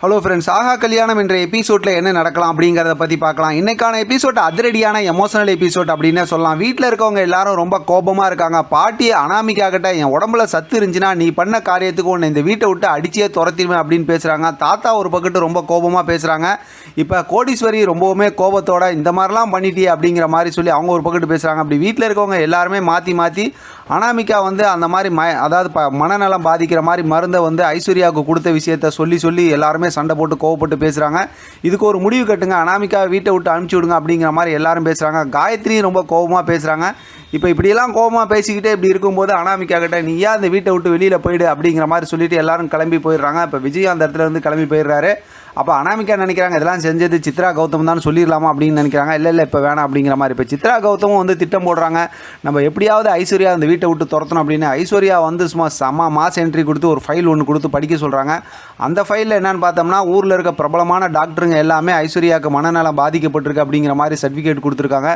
Hello friends, ஆஹா கல்யாணம் என்ற எபிசோடில் என்ன நடக்கலாம் அப்படிங்கிறத பற்றி பார்க்கலாம். இன்றைக்கான எபிசோட் அதிரடியான எமோஷனல் எபிசோட் அப்படின்னே சொல்லலாம். வீட்டில் இருக்கவங்க எல்லாரும் ரொம்ப கோபமாக இருக்காங்க. பாட்டி அனாமிக்காகிட்ட என் உடம்புல சத்து இருந்துச்சுன்னா நீ பண்ண காரியத்துக்கு ஒன்று இந்த வீட்டை விட்டு அடிச்சே துரத்திடுவேன் அப்படின்னு பேசுகிறாங்க. தாத்தா ஒரு பக்கத்து ரொம்ப கோபமாக பேசுகிறாங்க. இப்போ கோடீஸ்வரி ரொம்பவுமே கோபத்தோட இந்த மாதிரிலாம் பண்ணிட்டியே அப்படிங்கிற மாதிரி சொல்லி அவங்க ஒரு பக்கத்து பேசுகிறாங்க. அப்படி வீட்டில் இருக்கவங்க எல்லாருமே மாற்றி அனாமிகா வந்து அந்த மாதிரி அதாவது மனநலம் பாதிக்கிற மாதிரி மருந்தை வந்து ஐஸ்வர்யாவுக்கு கொடுத்த விஷயத்த சொல்லி எல்லாருமே சண்டை போட்டு கோவப்பட்டு பேசுகிறாங்க. இதுக்கு ஒரு முடிவு கட்டுங்க, அனாமிகா வீட்டை விட்டு அனுப்பிச்சி விடுங்க அப்படிங்கிற மாதிரி எல்லாரும் பேசுகிறாங்க. காயத்ரி ரொம்ப கோபமாக பேசுகிறாங்க. இப்போ இப்படியெல்லாம் கோபமாக பேசிக்கிட்டே இப்படி இருக்கும்போது அனாமிகா கிட்ட நீ ஏன் அந்த வீட்டை விட்டு வெளியில் போயிடு அப்படிங்கிற மாதிரி சொல்லிவிட்டு எல்லாரும் கிளம்பி போயிடுறாங்க. இப்போ விஜய் அந்த இடத்துல இருந்து கிளம்பி போயிடுறாரு. அப்போ அனாமிகா நினைக்கிறாங்க இதெல்லாம் செஞ்சது சித்ரா கௌதம் தான் சொல்லிடலாமா அப்படின்னு நினைக்கிறாங்க. இல்லை இப்போ வேணாம் அப்படிங்கிற மாதிரி. இப்போ சித்ரா கௌதமும் வந்து திட்டம் போடுறாங்க, நம்ம எப்படியாவது ஐஸ்வர்யா அந்த வீட்டை விட்டு துரத்தணும் அப்படின்னு. ஐஸ்வர்யா வந்து சும்மா மாஸ் என்ட்ரி கொடுத்து ஒரு ஃபைல் ஒன்று கொடுத்து படிக்க சொல்கிறாங்க. அந்த ஃபைலில் என்னென்னு பார்த்தோம்னா ஊரில் இருக்க பிரபலமான டாக்டருங்க எல்லாமே ஐஸ்வர்யாவுக்கு மனநலம் பாதிக்கப்பட்டிருக்கு அப்படிங்கிற மாதிரி சர்டிஃபிகேட் கொடுத்துருக்காங்க.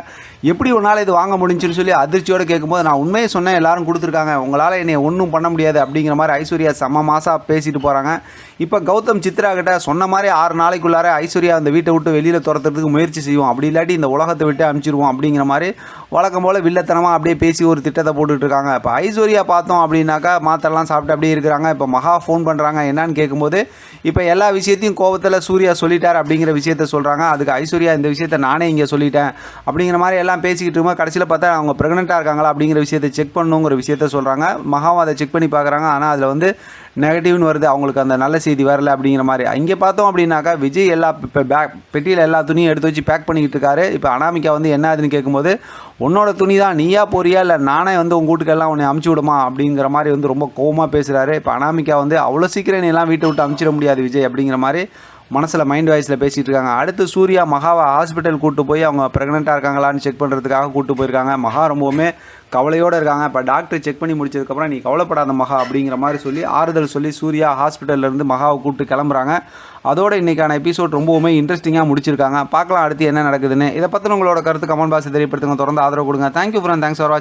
எப்படி ஒரு நாள் இது வாங்க முடிஞ்சுன்னு சொல்லி அதிர்ச்சியோடு கேட்கும்போது நான் உண்மையை சொன்னேன், எல்லாரும் கொடுத்துருக்காங்க, உங்களால் என்னை ஒன்றும் பண்ண முடியாது அப்படிங்கிற மாதிரி ஐஸ்வர்யா செம்ம மாசாக பேசிட்டு போகிறாங்க. இப்போ கௌதம் சித்ரா கிட்ட சொன்ன மாதிரி 6 நாளைக்குள்ளார ஐஸ்வர்யா அந்த வீட்டை விட்டு வெளியில் துரத்துறதுக்கு முயற்சி செய்வோம், அப்படி இல்லாட்டி இந்த உலகத்தை விட்டு அனுப்பிச்சிடுவோம் அப்படிங்கிற மாதிரி வழக்கம் போல் வில்லத்தனமாக அப்படியே பேசி ஒரு திட்டத்தை போட்டுட்ருக்காங்க. இப்போ ஐஸ்வர்யா பார்த்தோம் அப்படின்னாக்கா மாத்திரலாம் சாப்பிட்டு அப்படியே இருக்கிறாங்க. இப்போ மகா ஃபோன் பண்ணுறாங்க. என்னன்னு கேட்கும்போது இப்போ எல்லா விஷயத்தையும் கோபத்தில் சூர்யா சொல்லிட்டார் அப்படிங்கிற விஷயத்த சொல்கிறாங்க. அதுக்கு ஐஸ்வர்யா இந்த விஷயத்தை நானே இங்கே சொல்லிட்டேன் அப்படிங்கிற மாதிரி எல்லாம் பேசிக்கிட்டு இருக்கும்போது கடைசியில் பார்த்தா அவங்க ப்ரெக்னெண்ட்டாக இருக்காங்களா அப்படிங்கிற விஷயத்தை செக் பண்ணணுங்கிற விஷயத்த சொல்கிறாங்க. மகாவும் அதை செக் பண்ணி பார்க்குறாங்க. ஆனால் அதில் வந்து நெகட்டிவ்னு வருது, அவங்களுக்கு அந்த நல்ல செய்தி வரல அப்படிங்கிற மாதிரி. இங்கே பார்த்தோம் அப்படின்னாக்கா விஜய் எல்லா பெட்டியில் எல்லா துணியும் எடுத்து வச்சு பேக் பண்ணிக்கிட்டு இருக்காரு. இப்போ அனாமிகா வந்து என்ன ஆகுதுன்னு கேட்கும்போது உன்னோட துணி தான், நீயா போறியா இல்லை நானே வந்து உங்கள் வீட்டுக்கெல்லாம் உன்னை அமுச்சு விடுமா அப்படிங்கிற மாதிரி வந்து ரொம்ப கோவமாக பேசுகிறாரு. இப்போ அனாமிகா வந்து அவ்வளோ சீக்கிரம் நீ எல்லாம் வீட்டை விட்டு அமுச்சிட முடியாது விஜய் அப்படிங்கிற மாதிரி மனசில் மைண்ட் வாய்ஸில் பேசிகிட்டு இருக்காங்க. அடுத்து சூர்யா மகாவை ஹாஸ்பிட்டல் கூப்பிட்டு போய் அவங்க ப்ரெக்னெண்ட்டாக இருக்காங்களான்னு செக் பண்ணுறதுக்காக கூப்பிட்டு போயிருக்காங்க. மகா ரொம்பவுமே கவலையோடு இருக்காங்க. இப்போ டாக்டர் செக் பண்ணி முடிச்சதுக்கப்புறம் நீ கவலைப்படாத மகா அப்படிங்கிற மாதிரி சொல்லி ஆறுதல் சொல்லி சூர்யா ஹாஸ்பிட்டல்லேருந்து மகாவை கூப்பிட்டு கிளம்புறாங்க. அதோட இன்றைக்கான எபிசோட் ரொம்பவுமே இன்ட்ரெஸ்டிங்காக முடிச்சிருக்காங்க. பார்க்கலாம் அடுத்து என்ன நடக்குதுன்னு. இதை பற்றி உங்களோட கருத்து கமெண்ட் பாக்ஸ் தெரியப்படுத்துங்க. தொடர்ந்து ஆதரவு கொடுங்க. தேங்க்யூ ஃப்ரெண்ட், தேங்க்ஸ் ஃபார் வாட்சிங்.